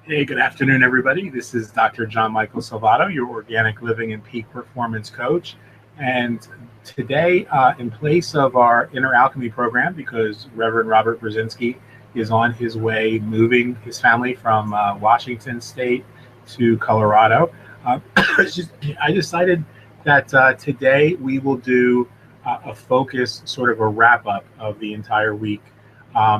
Hey, good afternoon, everybody. This is Dr. John Michael Salvato, your organic living and peak performance coach. And today, in place of our Inner Alchemy program, because Reverend Robert Brzezinski is on his way moving his family from Washington State to Colorado, I decided that today we will do a focus, sort of a wrap up of the entire week,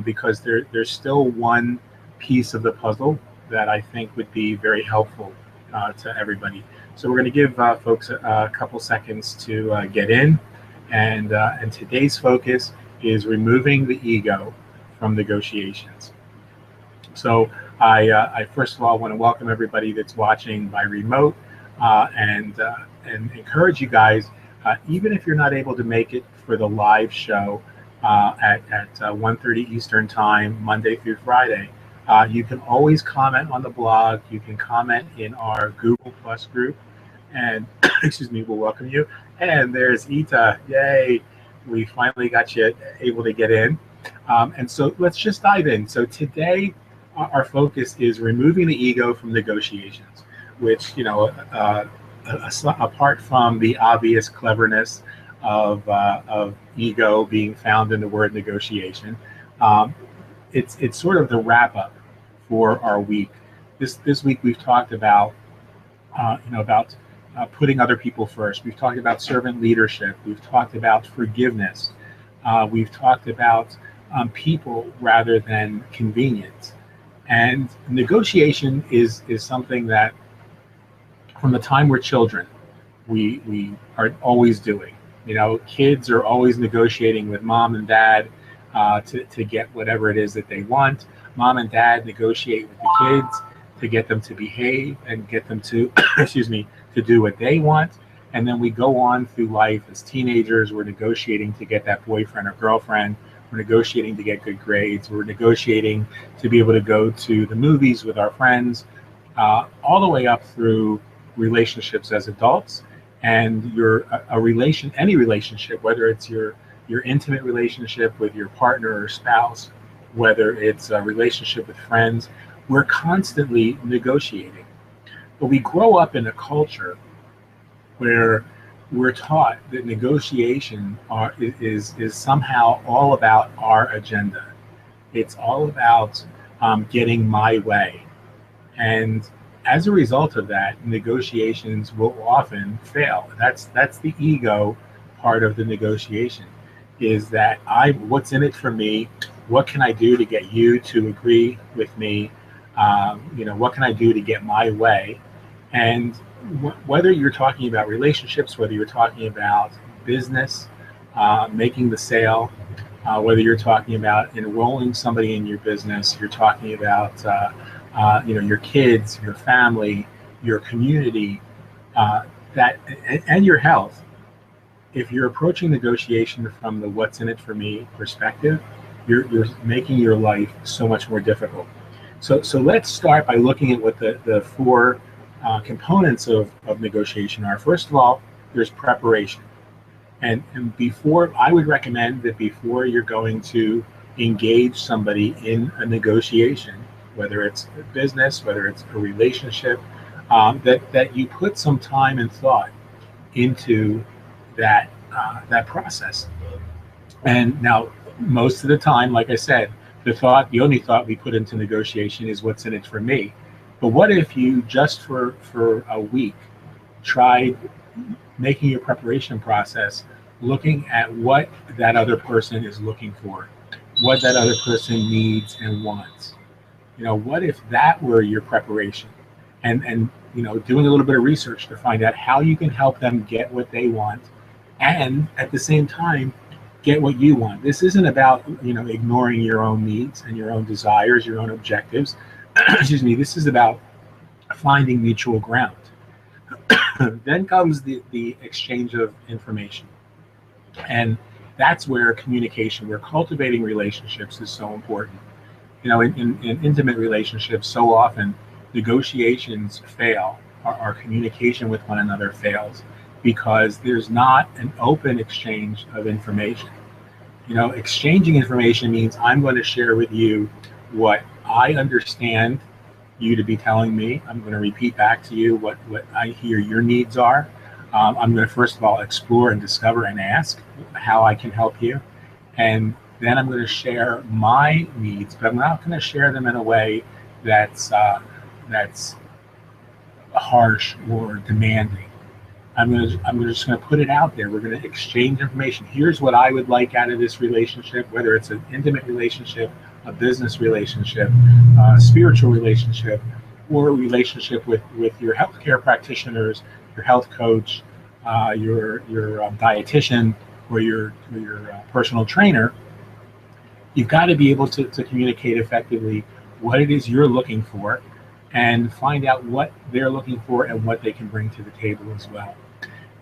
because there's still one piece of the puzzle that I think would be very helpful to everybody. So we're going to give folks a couple seconds to get in, and today's focus is removing the ego from negotiations. So I first of all want to welcome everybody that's watching by remote, and encourage you guys, even if you're not able to make it for the live show at 1:30 Eastern Time, Monday through Friday. You can always comment on the blog. You can comment in our Google Plus group, and excuse me, we'll welcome you. And there's Ita. Yay! We finally got you able to get in. And so let's just dive in. So today, our focus is removing the ego from negotiations, which, apart from the obvious cleverness of ego being found in the word negotiation, it's sort of the wrap up for our week. This week we've talked about putting other people first. We've talked about servant leadership. We've talked about forgiveness. We've talked about people rather than convenience. And negotiation is something that, from the time we're children, we are always doing. Kids are always negotiating with mom and dad to get whatever it is that they want. Mom and dad negotiate with the kids to get them to behave and get them to, excuse me, to do what they want. And then we go on through life as teenagers. We're negotiating to get that boyfriend or girlfriend. We're negotiating to get good grades. We're negotiating to be able to go to the movies with our friends, all the way up through relationships as adults. And any relationship, whether it's your intimate relationship with your partner or spouse, whether it's a relationship with friends, we're constantly negotiating. But we grow up in a culture where we're taught that negotiation is somehow all about our agenda. It's all about getting my way. And as a result of that, negotiations will often fail. That's the ego part of the negotiation, is that what's in it for me? What can I do to get you to agree with me? What can I do to get my way? And whether you're talking about relationships, whether you're talking about business, making the sale, whether you're talking about enrolling somebody in your business, you're talking about your kids, your family, your community, and your health. If you're approaching negotiation from the "what's in it for me" perspective, you're making your life so much more difficult. So let's start by looking at what the four components of negotiation are. First of all, there's preparation. And I would recommend that before you're going to engage somebody in a negotiation, whether it's a business, whether it's a relationship, that you put some time and thought into that process. And now, most of the time, like I said, the only thought we put into negotiation is what's in it for me. But what if you just for a week tried making your preparation process, looking at what that other person is looking for, what that other person needs and wants? What if that were your preparation? And doing a little bit of research to find out how you can help them get what they want, and at the same time get what you want. This isn't about ignoring your own needs and your own desires, your own objectives. Excuse me. This is about finding mutual ground. Then comes the exchange of information, and that's where communication, where cultivating relationships is so important. In intimate relationships, so often negotiations fail, our communication with one another fails, because there's not an open exchange of information. Exchanging information means I'm going to share with you what I understand you to be telling me. I'm going to repeat back to you what I hear your needs are. I'm going to first of all explore and discover and ask how I can help you. And then I'm going to share my needs, but I'm not going to share them in a way that's harsh or demanding. I'm just going to put it out there. We're going to exchange information. Here's what I would like out of this relationship, whether it's an intimate relationship, a business relationship, a spiritual relationship, or a relationship with your healthcare practitioners, your health coach, your dietitian, or your personal trainer. You've got to be able to communicate effectively what it is you're looking for, and find out what they're looking for and what they can bring to the table as well.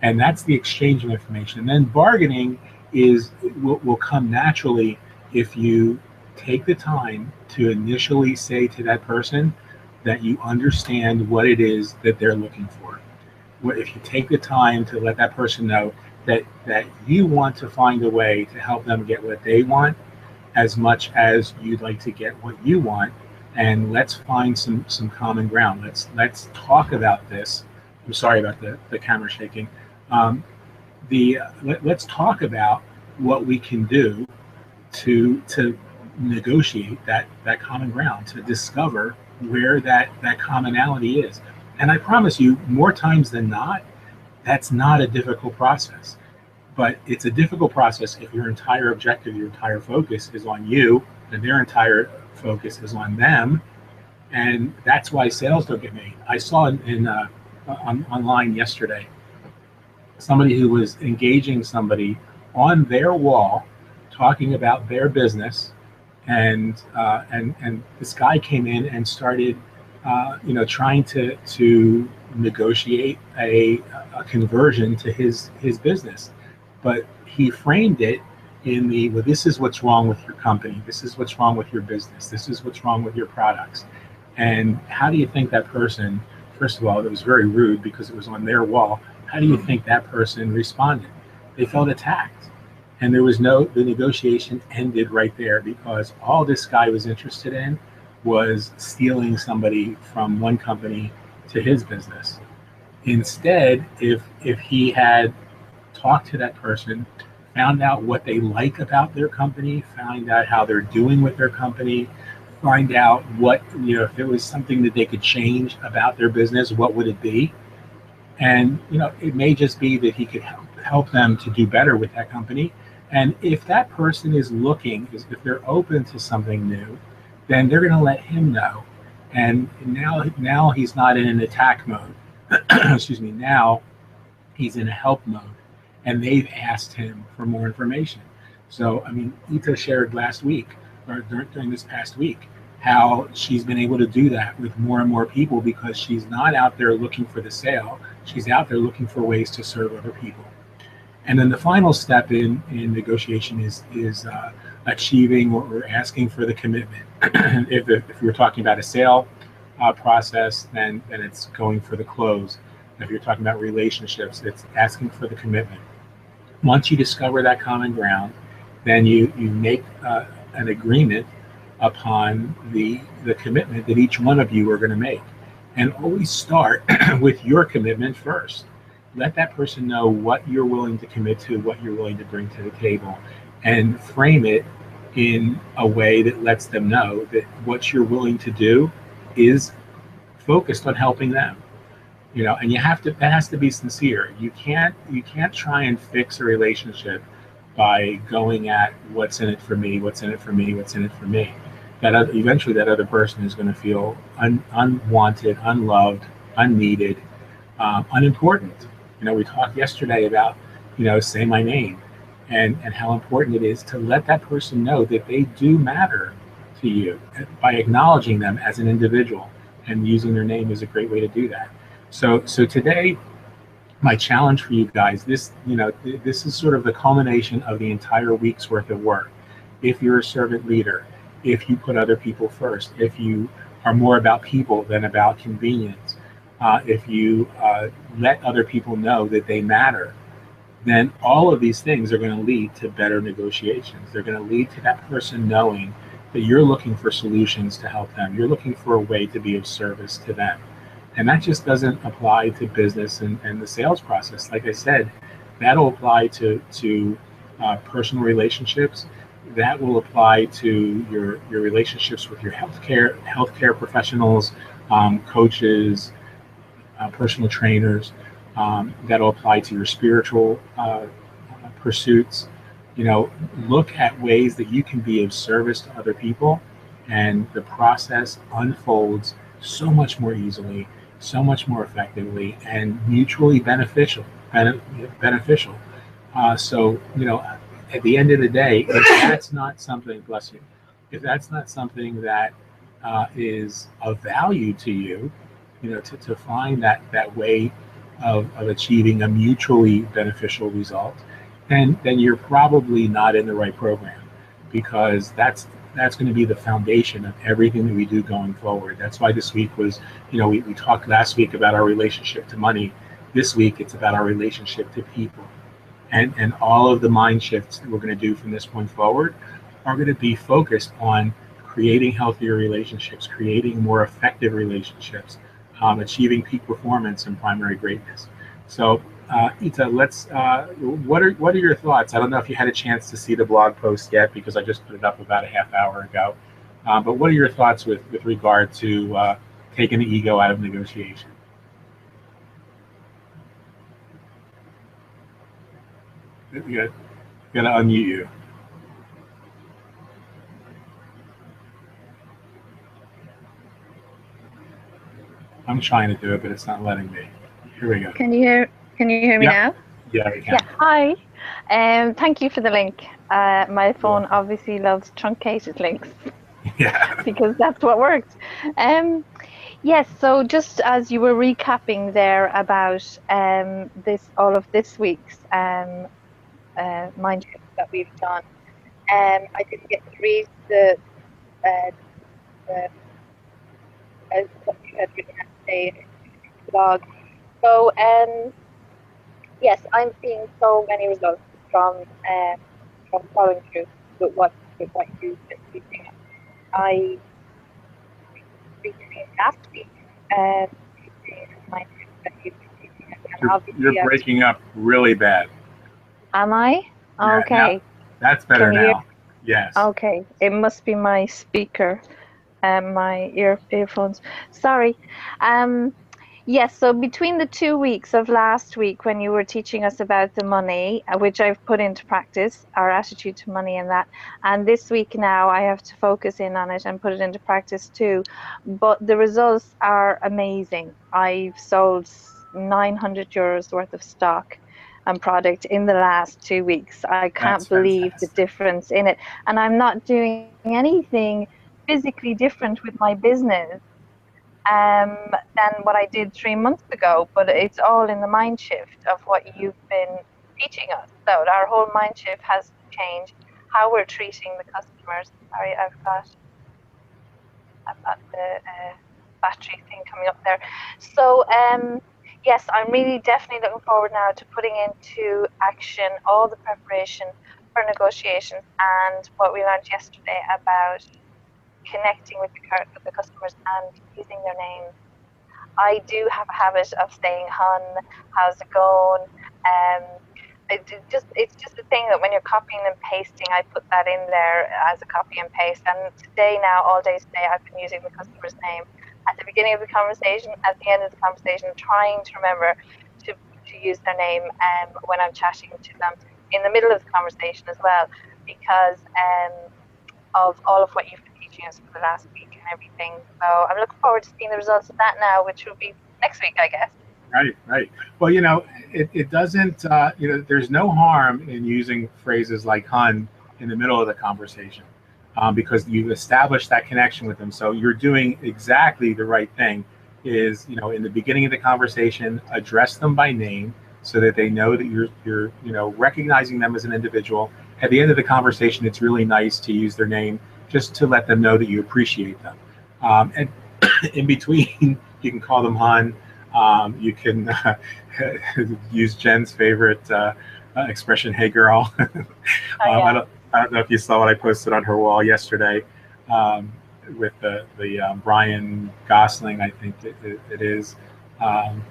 And that's the exchange of information. And then bargaining will come naturally if you take the time to initially say to that person that you understand what it is that they're looking for. If you take the time to let that person know that you want to find a way to help them get what they want as much as you'd like to get what you want, and let's find some common ground. Let's talk about this. I'm sorry about the camera shaking. Let's talk about what we can do to negotiate that common ground, to discover where that commonality is. And I promise you, more times than not, that's not a difficult process. But it's a difficult process if your entire objective, your entire focus is on you, and their entire focus is on them. And that's why sales don't get made. I saw online yesterday somebody who was engaging somebody on their wall talking about their business, and this guy came in and started trying to negotiate a conversion to his business. But he framed it in well, this is what's wrong with your company, this is what's wrong with your business, this is what's wrong with your products. And how do you think that person, first of all, it was very rude because it was on their wall, how do you think that person responded? They felt attacked. And the negotiation ended right there, because all this guy was interested in was stealing somebody from one company to his business. Instead, if he had talked to that person, found out what they like about their company, find out how they're doing with their company, find out what, if there was something that they could change about their business, what would it be? And, it may just be that he could help them to do better with that company. And if that person is looking, if they're open to something new, then they're going to let him know. And now he's not in an attack mode. Excuse me. Now he's in a help mode, and they've asked him for more information. So, Ita shared last week, or during this past week, how she's been able to do that with more and more people, because she's not out there looking for the sale. She's out there looking for ways to serve other people. And then the final step in negotiation is achieving or asking for the commitment. if we're talking about a sale process, then it's going for the close. If you're talking about relationships, it's asking for the commitment. Once you discover that common ground, then you make an agreement upon the commitment that each one of you are going to make. And always start with your commitment first. Let that person know what you're willing to commit to, what you're willing to bring to the table, and frame it in a way that lets them know that what you're willing to do is focused on helping them. And that has to be sincere. You can't try and fix a relationship by going at what's in it for me, what's in it for me, what's in it for me. Eventually that other person is going to feel unwanted, unloved, unneeded, unimportant. We talked yesterday about, say my name, and how important it is to let that person know that they do matter to you by acknowledging them as an individual, and using their name is a great way to do that. So today, my challenge for you guys, this is sort of the culmination of the entire week's worth of work. If you're a servant leader, if you put other people first, if you are more about people than about convenience, if you let other people know that they matter, then all of these things are going to lead to better negotiations. They're going to lead to that person knowing that you're looking for solutions to help them. You're looking for a way to be of service to them. And that just doesn't apply to business and the sales process. Like I said, that'll apply to personal relationships. That will apply to your relationships with your healthcare professionals, coaches, personal trainers. That'll apply to your spiritual pursuits. Look at ways that you can be of service to other people, and the process unfolds so much more easily, so much more effectively, and mutually beneficial. So, at the end of the day, if that's not something, bless you, if that's not something that is of value to you, to find that way of achieving a mutually beneficial result, then you're probably not in the right program, because that's going to be the foundation of everything that we do going forward. That's why this week was, we talked last week about our relationship to money. This week, it's about our relationship to people. And all of the mind shifts that we're going to do from this point forward are going to be focused on creating healthier relationships, creating more effective relationships, achieving peak performance and primary greatness. So, Ita, what are your thoughts? I don't know if you had a chance to see the blog post yet, because I just put it up about a half hour ago. But what are your thoughts with regard to taking the ego out of negotiation? You gotta unmute you. I'm trying to do it, but it's not letting me. Here we go. Can you hear me now? Yeah, we can. Yeah. Hi. Thank you for the link. My phone obviously loves truncated links. Yeah. Because that's what works. Yes. So just as you were recapping there about all of this week's mind shift that we've done, I didn't get to read what you had written at the blog. So yes, I'm seeing so many results from following through with what you've been teaching. I between last week and my that you've been teaching, and you're breaking up really bad. Am I? Yeah, okay. That's better now. Yes. Okay. It must be my speaker, my earphones. Sorry. Yes, so between the 2 weeks of last week when you were teaching us about the money, which I've put into practice, our attitude to money and that, and this week now I have to focus in on it and put it into practice too. But the results are amazing. I've sold €900 worth of stock and product in the last 2 weeks. I can't believe the difference in it. And I'm not doing anything physically different with my business than what I did 3 months ago, but it's all in the mind shift of what you've been teaching us. So our whole mind shift has changed how we're treating the customers. Sorry, I've got the battery thing coming up there. So yes, I'm really definitely looking forward now to putting into action all the preparation for negotiations and what we learned yesterday about connecting with the customers and using their names. I do have a habit of saying, "Hun, how's it going?" It's just a thing that when you're copying and pasting, I put that in there as a copy and paste. And today, now all day today, I've been using the customer's name at the beginning of the conversation, at the end of the conversation, trying to remember to use their name when I'm chatting to them in the middle of the conversation as well, because of all of what you've been teaching us for the last week and everything. So I'm looking forward to seeing the results of that now, which will be next week, I guess. Right. Well, it doesn't, there's no harm in using phrases like "hun" in the middle of the conversation because you've established that connection with them. So you're doing exactly the right thing is, in the beginning of the conversation, address them by name so that they know that you're recognizing them as an individual. At the end of the conversation, it's really nice to use their name just to let them know that you appreciate them. And in between, you can call them "hun." You can use Jen's favorite expression, "Hey girl." I don't know if you saw what I posted on her wall yesterday. with the Brian Gosling, I think it is,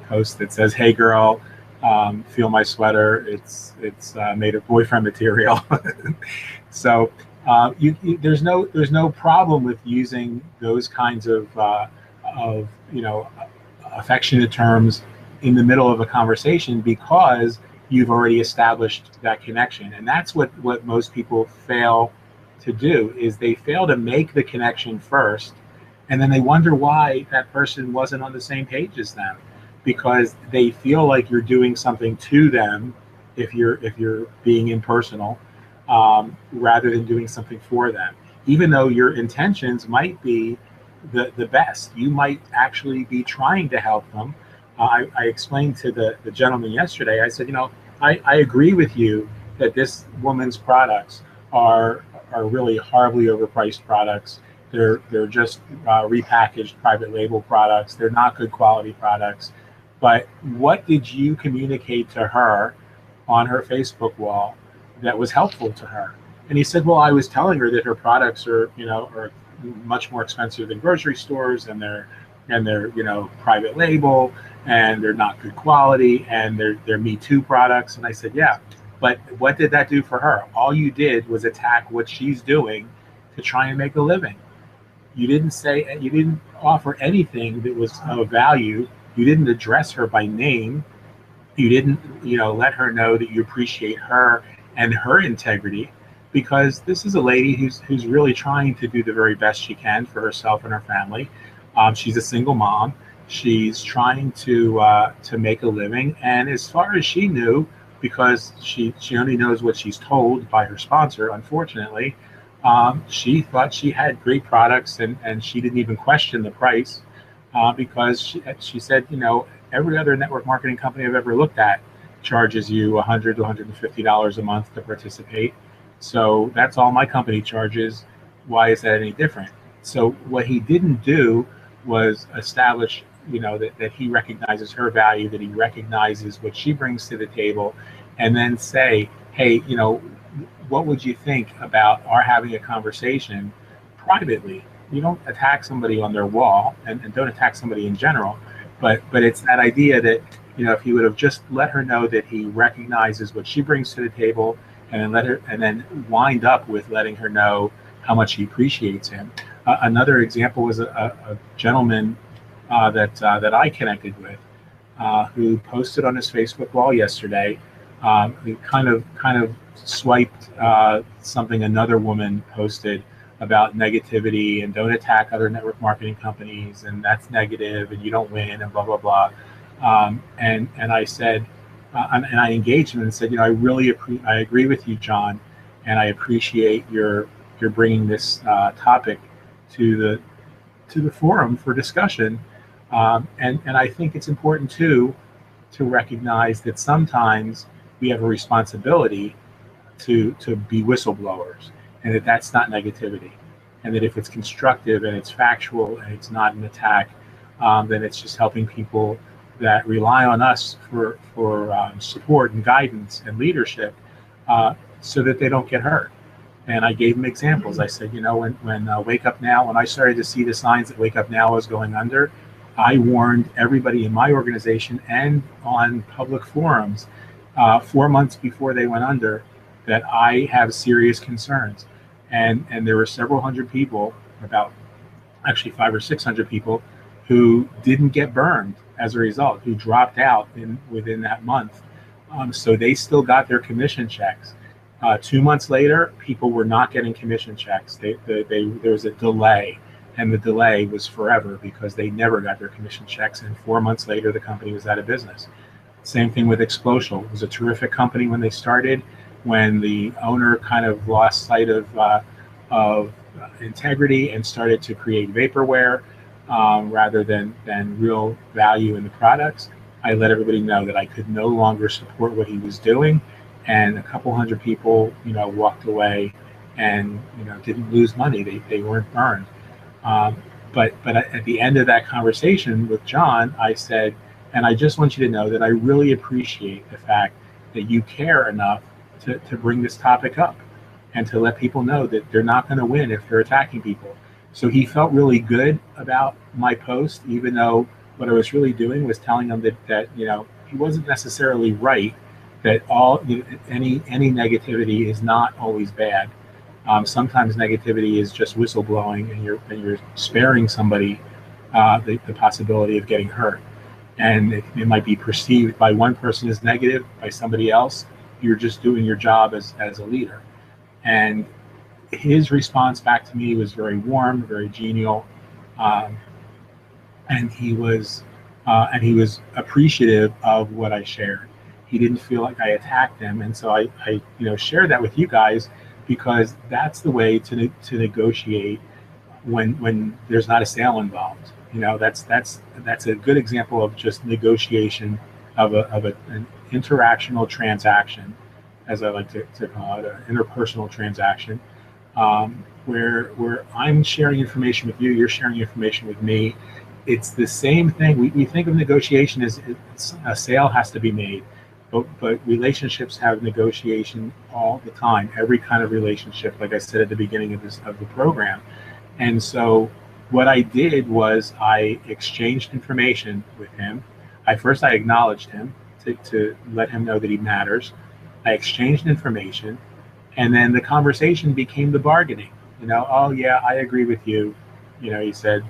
post that says, "Hey girl, feel my sweater. It's made of boyfriend material." So there's no problem with using those kinds of affectionate terms in the middle of a conversation, because you've already established that connection. And that's what most people fail to do, is they fail to make the connection first, and then they wonder why that person wasn't on the same page as them, because they feel like you're doing something to them if you're being impersonal, rather than doing something for them, even though your intentions might be the best. You might actually be trying to help them. I explained to the gentleman yesterday, I said, I agree with you that this woman's products are really horribly overpriced products. They're just repackaged private label products. They're not good quality products. But what did you communicate to her on her Facebook wall that was helpful to her? And he said, well, I was telling her that her products are much more expensive than grocery stores, and they're private label, and they're not good quality, and they're Me Too products. And I said, yeah, but what did that do for her? All you did was attack what she's doing to try and make a living. You didn't offer anything that was of value. You didn't address her by name. You didn't let her know that you appreciate her and her integrity, because this is a lady who's really trying to do the very best she can for herself and her family. She's a single mom. She's trying to make a living, and as far as she knew, because she only knows what she's told by her sponsor, unfortunately, she thought she had great products, and she didn't even question the price, because she said, every other network marketing company I've ever looked at charges you $100 to $150 a month to participate. So that's all my company charges. Why is that any different? So what he didn't do was establish, that he recognizes her value, that he recognizes what she brings to the table, and then say, hey, what would you think about our having a conversation privately? You don't attack somebody on their wall, and don't attack somebody in general, but it's that idea that, if he would have just let her know that he recognizes what she brings to the table, and then wind up with letting her know how much he appreciates him. Another example was a gentleman that I connected with, who posted on his Facebook wall yesterday. He kind of swiped something another woman posted about negativity, and don't attack other network marketing companies, and that's negative, and you don't win, and blah blah blah. And I said, and I engaged him and said, I really I agree with you, John, and I appreciate your bringing this topic to the forum for discussion. And I think it's important too to recognize that sometimes we have a responsibility to be whistleblowers, and that's not negativity, and that if it's constructive and it's factual and it's not an attack, then it's just helping people that rely on us for support and guidance and leadership, so that they don't get hurt. And I gave them examples. I said, when Wake Up Now, when I started to see the signs that Wake Up Now was going under, I warned everybody in my organization and on public forums 4 months before they went under that I have serious concerns. And there were several hundred people, about actually 500 or 600 people, who didn't get burned as a result, who dropped out within that month. So they still got their commission checks. 2 months later, people were not getting commission checks. There was a delay, and the delay was forever because they never got their commission checks. And 4 months later, the company was out of business. Same thing with Explosial. It was a terrific company when they started. When the owner kind of lost sight of integrity and started to create vaporware, rather than real value in the products, I let everybody know that I could no longer support what he was doing. And a couple hundred people, walked away and, didn't lose money. They weren't burned. But at the end of that conversation with John, I said, and I just want you to know that I really appreciate the fact that you care enough to bring this topic up and to let people know that they're not going to win if they're attacking people. So he felt really good about my post, even though what I was really doing was telling him that he wasn't necessarily right, that any negativity is not always bad. Sometimes negativity is just whistleblowing, and you're sparing somebody the possibility of getting hurt. And it might be perceived by one person as negative, by somebody else you're just doing your job as a leader. And his response back to me was very warm, very genial, um, and he was appreciative of what I shared. He didn't feel like I attacked him, and so I share that with you guys because that's the way to negotiate when there's not a sale involved. That's a good example of just negotiation of an interactional transaction, as I like to call it, an interpersonal transaction, where I'm sharing information with you, you're sharing information with me. It's the same thing. We think of negotiation as a sale has to be made, but relationships have negotiation all the time. Every kind of relationship, like I said at the beginning of the program. And so what I did was I exchanged information with him. I acknowledged him to let him know that he matters. I exchanged information, and then the conversation became the bargaining. Oh yeah, I agree with you. He said,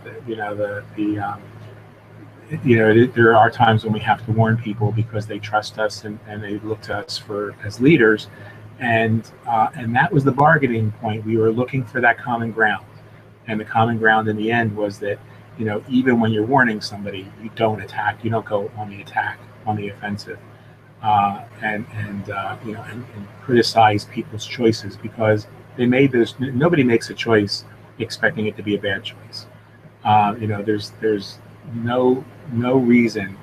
there are times when we have to warn people because they trust us and they look to us as leaders, and that was the bargaining point. We were looking for that common ground, and the common ground in the end was that even when you're warning somebody, you don't attack, you don't go on the attack, on the offensive, and criticize people's choices because they made those. Nobody makes a choice expecting it to be a bad choice. There's no reason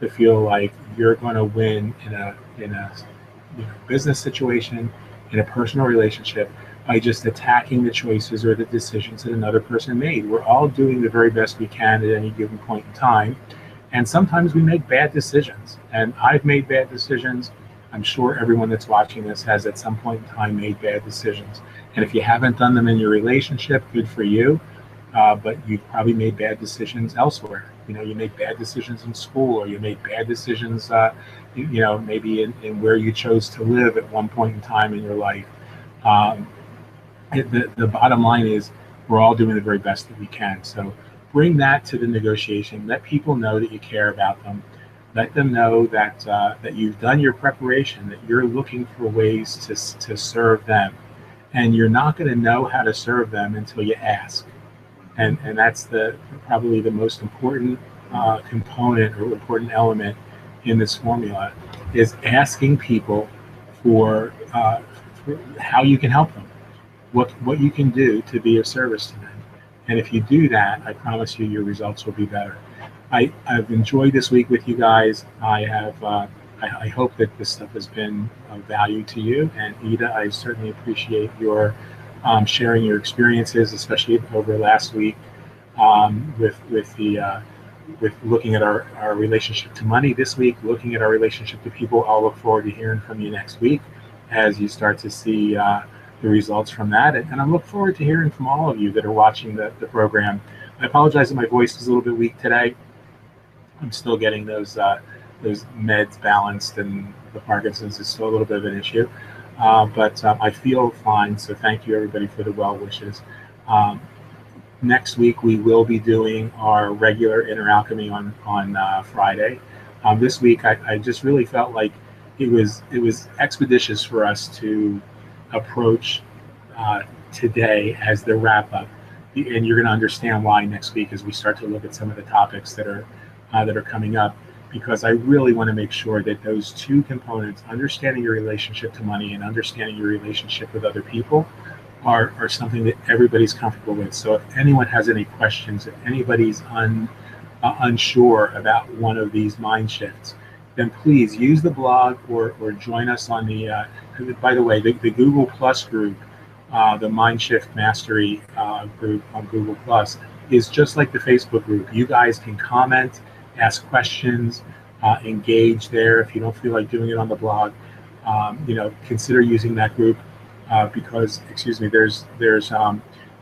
to feel like you're going to win in a business situation, in a personal relationship, by just attacking the choices or the decisions that another person made. We're all doing the very best we can at any given point in time, and sometimes we make bad decisions. And I've made bad decisions. I'm sure everyone that's watching this has at some point in time made bad decisions. And if you haven't done them in your relationship, good for you. But you've probably made bad decisions elsewhere. You made bad decisions in school, or you made bad decisions, maybe in where you chose to live at one point in time in your life. The bottom line is we're all doing the very best that we can. So bring that to the negotiation. Let people know that you care about them. Let them know that you've done your preparation, that you're looking for ways to serve them. And you're not going to know how to serve them until you ask. And that's probably the most important component or important element in this formula is asking people for how you can help them, what you can do to be of service to them. And if you do that, I promise you your results will be better. I've enjoyed this week with you guys. I hope that this stuff has been of value to you. And Ida, I certainly appreciate your sharing your experiences, especially over last week with looking at our relationship to money. This week, looking at our relationship to people. I'll look forward to hearing from you next week as you start to see the results from that. And I look forward to hearing from all of you that are watching the program. I apologize that my voice is a little bit weak today. I'm still getting those meds balanced, and the Parkinson's is still a little bit of an issue. But I feel fine, so thank you everybody for the well wishes. Next week we will be doing our regular Inner Alchemy on Friday. This week I just really felt like it was expeditious for us to approach today as the wrap up, and you're going to understand why next week as we start to look at some of the topics that are coming up. Because I really want to make sure that those two components, understanding your relationship to money and understanding your relationship with other people, are something that everybody's comfortable with. So if anyone has any questions, if anybody's unsure about one of these mind shifts, then please use the blog or join us on the, by the way, the Google Plus group, the Mindshift Mastery group on Google Plus is just like the Facebook group. You guys can comment, ask questions, engage there. If you don't feel like doing it on the blog, consider using that group because, there's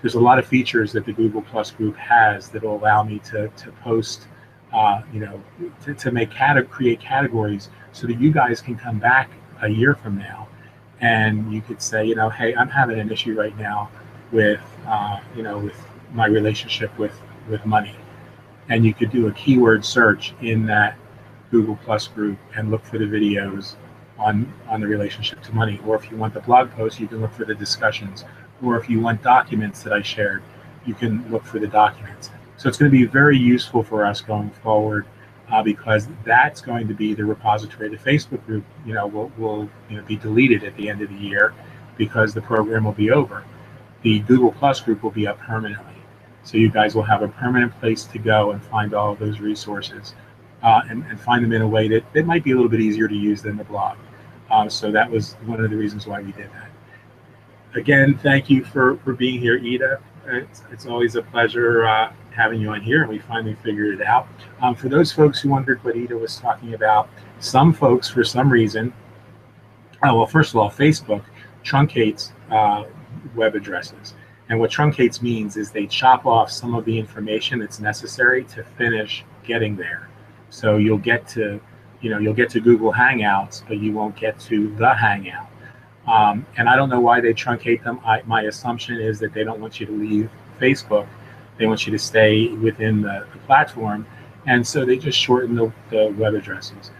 there's a lot of features that the Google Plus group has that will allow me to post, to create categories so that you guys can come back a year from now, and you could say, hey, I'm having an issue right now with, with my relationship with money, and you could do a keyword search in that Google Plus group and look for the videos on the relationship to money. Or if you want the blog post, you can look for the discussions. Or if you want documents that I shared, you can look for the documents. So it's going to be very useful for us going forward, because that's going to be the repository. The Facebook group, will be deleted at the end of the year because the program will be over. The Google Plus group will be up permanently. So you guys will have a permanent place to go and find all of those resources, and find them in a way that might be a little bit easier to use than the blog. So that was one of the reasons why we did that. Again, thank you for being here, Ida. It's always a pleasure having you on here, and we finally figured it out. For those folks who wondered what Ida was talking about, some folks, for some reason, well, first of all, Facebook truncates web addresses. And what truncates means is they chop off some of the information that's necessary to finish getting there. So you'll get to Google Hangouts, but you won't get to the Hangout. And I don't know why they truncate them. My assumption is that they don't want you to leave Facebook. They want you to stay within the platform. And so they just shorten the web addresses.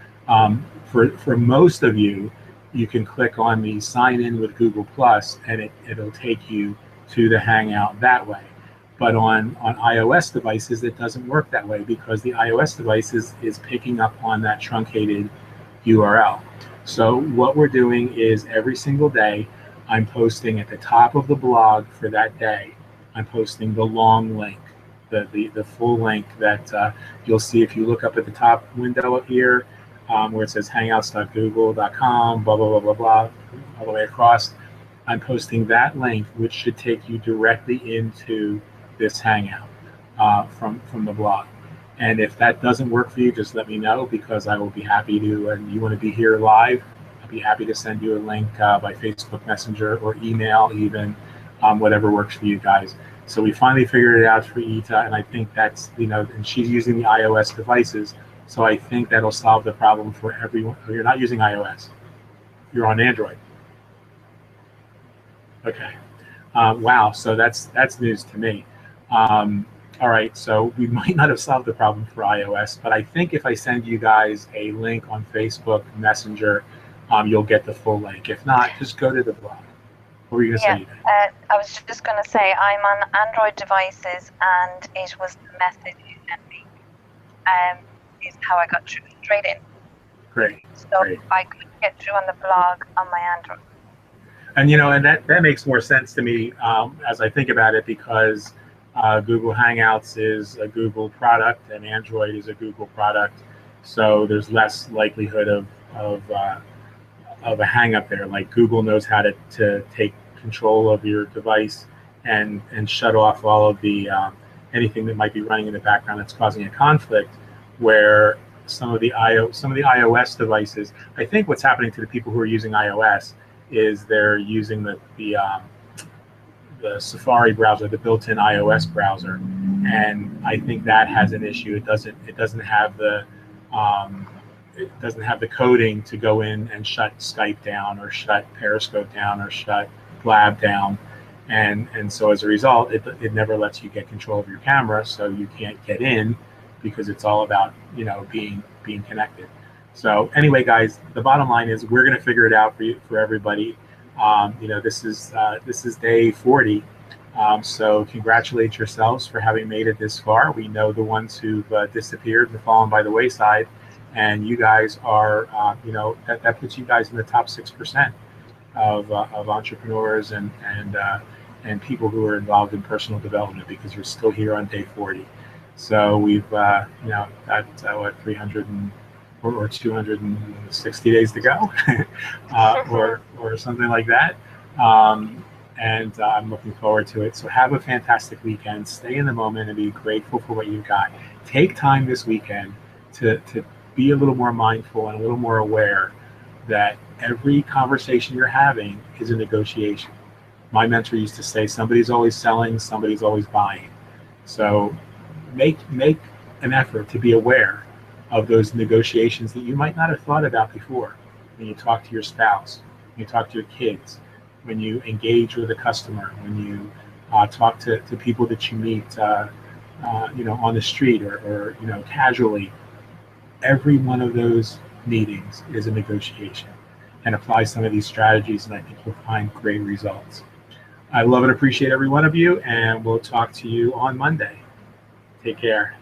For most of you, you can click on the sign in with Google Plus, and it'll take you to the Hangout that way. But on iOS devices, it doesn't work that way, because the iOS device is picking up on that truncated URL. So what we're doing is every single day, I'm posting at the top of the blog for that day, I'm posting the long link, the full link that you'll see if you look up at the top window up here, where it says hangouts.google.com, blah, blah, blah, blah, blah, all the way across. I'm posting that link, which should take you directly into this Hangout from the blog. And if that doesn't work for you, just let me know, because I will be happy to, and you want to be here live, I'll be happy to send you a link by Facebook Messenger or email even, whatever works for you guys. So we finally figured it out for Ita, and I think that's, and she's using the iOS devices, so I think that'll solve the problem for everyone. You're not using iOS, you're on Android. Okay. Wow, so that's news to me. All right, so we might not have solved the problem for iOS, but I think if I send you guys a link on Facebook Messenger, you'll get the full link. If not, just go to the blog. What were you going to say? I was just going to say, I'm on Android devices, and it was the message you sent me is how I got straight in. Great. So great. I couldn't get through on the blog on my Android. And and that makes more sense to me as I think about it, because Google Hangouts is a Google product and Android is a Google product, so there's less likelihood of a hang up there. Like, Google knows how to take control of your device and shut off all of the anything that might be running in the background that's causing a conflict. Where some of the iOS devices, I think what's happening to the people who are using iOS is they're using the Safari browser, the built-in iOS browser, and I think that has an issue. It doesn't have the coding to go in and shut Skype down, or shut Periscope down, or shut Blab down, and so as a result, it never lets you get control of your camera, so you can't get in, because it's all about being connected. So anyway, guys, the bottom line is we're going to figure it out for everybody. This is day 40. So congratulate yourselves for having made it this far. We know the ones who've disappeared and fallen by the wayside, and you guys are, that puts you guys in the top 6% of entrepreneurs and people who are involved in personal development, because you're still here on day 40. So we've got 300 or 260 days to go, or something like that. And I'm looking forward to it. So have a fantastic weekend. Stay in the moment and be grateful for what you've got. Take time this weekend to be a little more mindful and a little more aware that every conversation you're having is a negotiation. My mentor used to say, somebody's always selling, somebody's always buying. So make an effort to be aware of those negotiations that you might not have thought about before. When you talk to your spouse, when you talk to your kids, when you engage with a customer, when you talk to people that you meet, on the street or casually. Every one of those meetings is a negotiation, and apply some of these strategies, and I think you'll find great results. I love and appreciate every one of you, and we'll talk to you on Monday. Take care.